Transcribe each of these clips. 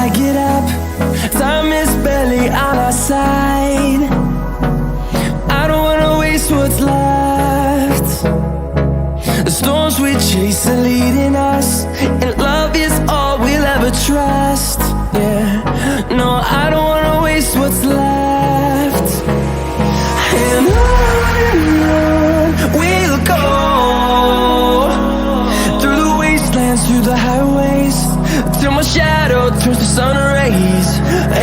I get up, time is barely on our side. I don't wanna waste what's left. The storms we chase are leading us, and love is all we'll ever trust. Yeah, no, I don't wanna waste what's left. And on we'll go, through the wastelands, through the highways, till my shadow turns to sun rays.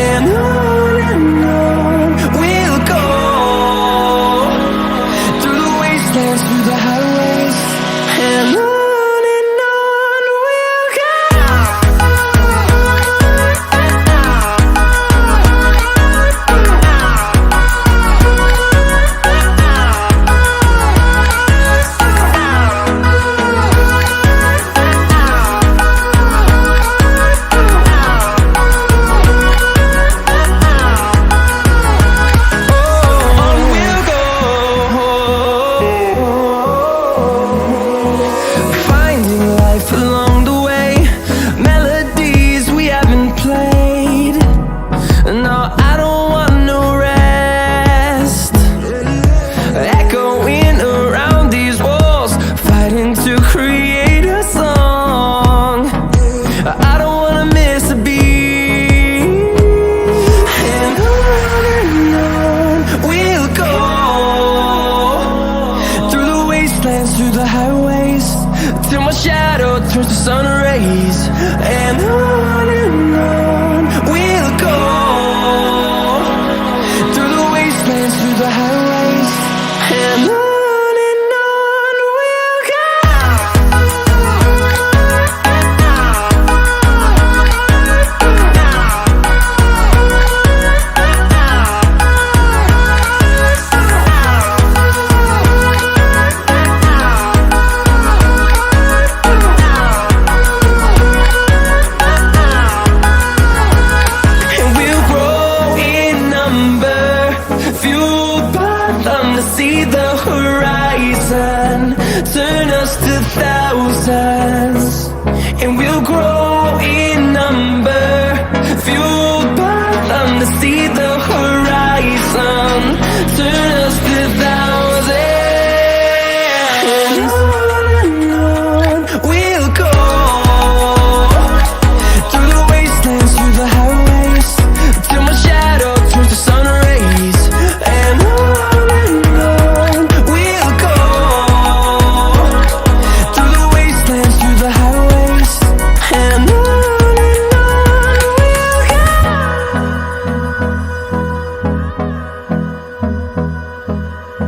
And on we'll go, through the wastelands, through the highways, and on we'll go. Through the highways, till my shadow turns to sun rays. And on we'll go, through the wastelands, through the highways, and on we'll go. See the horizon turn us to thousands, and we'll grow in number, fueled by them to see the horizon.